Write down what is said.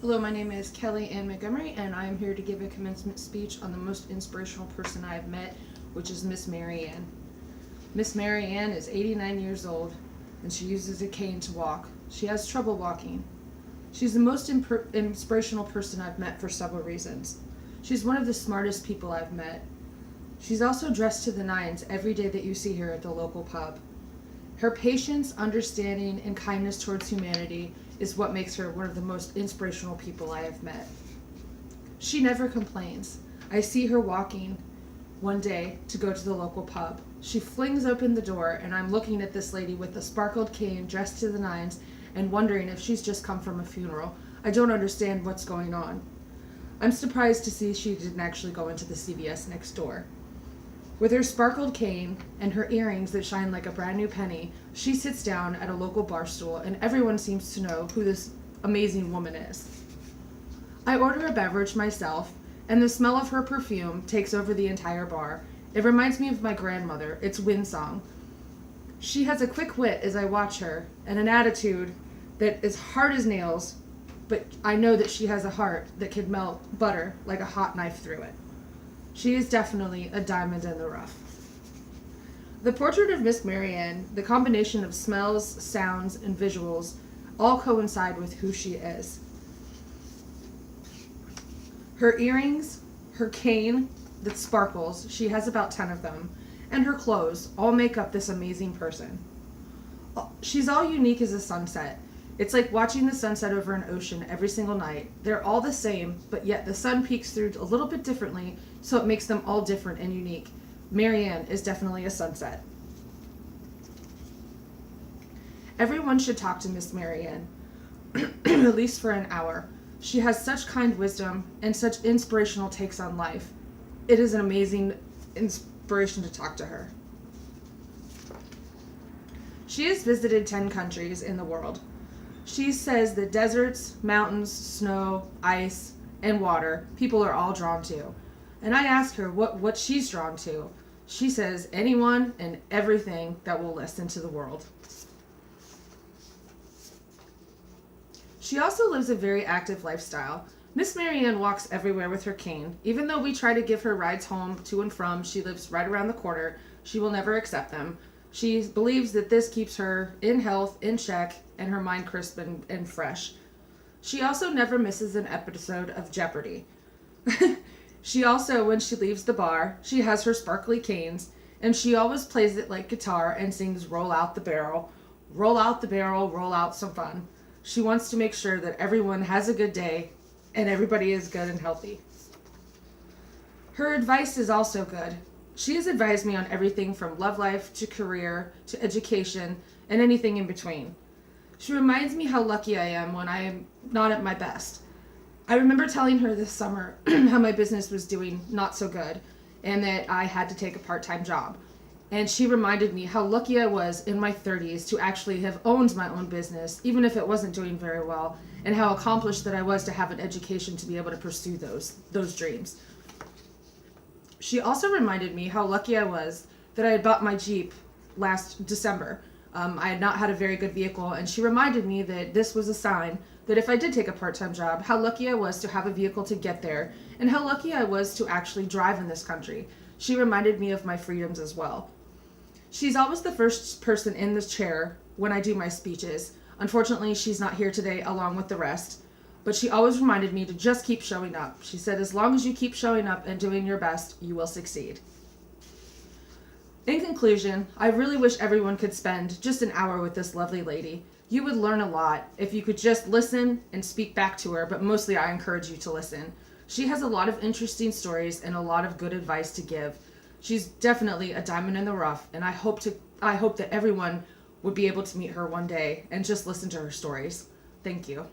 Hello, my name is Kelly Ann Montgomery, and I am here to give a commencement speech on the most inspirational person I have met, which is Miss Maryanne. Miss Maryanne is 89 years old, and she uses a cane to walk. She has trouble walking. She's the most inspirational person I've met for several reasons. She's one of the smartest people I've met. She's also dressed to the nines every day that you see her at the local pub. Her patience, understanding, and kindness towards humanity is what makes her one of the most inspirational people I have met. She never complains. I see her walking one day to go to the local pub. She flings open the door, and I'm looking at this lady with a sparkled cane, dressed to the nines, and wondering if she's just come from a funeral. I don't understand what's going on. I'm surprised to see she didn't actually go into the CVS next door. With her sparkled cane and her earrings that shine like a brand new penny, she sits down at a local bar stool, and everyone seems to know who this amazing woman is. I order a beverage myself, and the smell of her perfume takes over the entire bar. It reminds me of my grandmother. It's Windsong. She has a quick wit as I watch her, and an attitude that is hard as nails, but I know that she has a heart that can melt butter like a hot knife through it. She is definitely a diamond in the rough. The portrait of Miss Maryanne, the combination of smells, sounds, and visuals, all coincide with who she is. Her earrings, her cane that sparkles, she has about 10 of them, and her clothes all make up this amazing person. She's all unique as a sunset. It's like watching the sunset over an ocean every single night. They're all the same, but yet the sun peeks through a little bit differently, so it makes them all different and unique. Maryanne is definitely a sunset. Everyone should talk to Miss Maryanne, at least for an hour. She has such kind wisdom and such inspirational takes on life. It is an amazing inspiration to talk to her. She has visited 10 countries in the world. She says that deserts, mountains, snow, ice, and water, people are all drawn to. And I ask her what she's drawn to. She says anyone and everything that will listen to the world. She also lives a very active lifestyle. Miss Maryanne walks everywhere with her cane. Even though we try to give her rides home to and from, she lives right around the corner. She will never accept them. She believes that this keeps her in health, in check, and her mind crisp and fresh. She also never misses an episode of Jeopardy. She also, when she leaves the bar, she has her sparkly canes, and she always plays it like guitar and sings Roll Out the Barrel. Roll out the barrel, roll out some fun. She wants to make sure that everyone has a good day and everybody is good and healthy. Her advice is also good. She has advised me on everything from love life to career to education and anything in between. She reminds me how lucky I am when I am not at my best. I remember telling her this summer how my business was doing not so good and that I had to take a part-time job. And she reminded me how lucky I was in my 30s to actually have owned my own business, even if it wasn't doing very well, and how accomplished that I was to have an education to be able to pursue those dreams. She also reminded me how lucky I was that I had bought my Jeep last December. I had not had a very good vehicle, and she reminded me that this was a sign that if I did take a part-time job, how lucky I was to have a vehicle to get there, and how lucky I was to actually drive in this country. She reminded me of my freedoms as well. She's always the first person in the chair when I do my speeches. Unfortunately, she's not here today along with the rest, but she always reminded me to just keep showing up. She said, as long as you keep showing up and doing your best, you will succeed. In conclusion, I really wish everyone could spend just an hour with this lovely lady. You would learn a lot if you could just listen and speak back to her, but mostly I encourage you to listen. She has a lot of interesting stories and a lot of good advice to give. She's definitely a diamond in the rough, and I hope that everyone would be able to meet her one day and just listen to her stories. Thank you.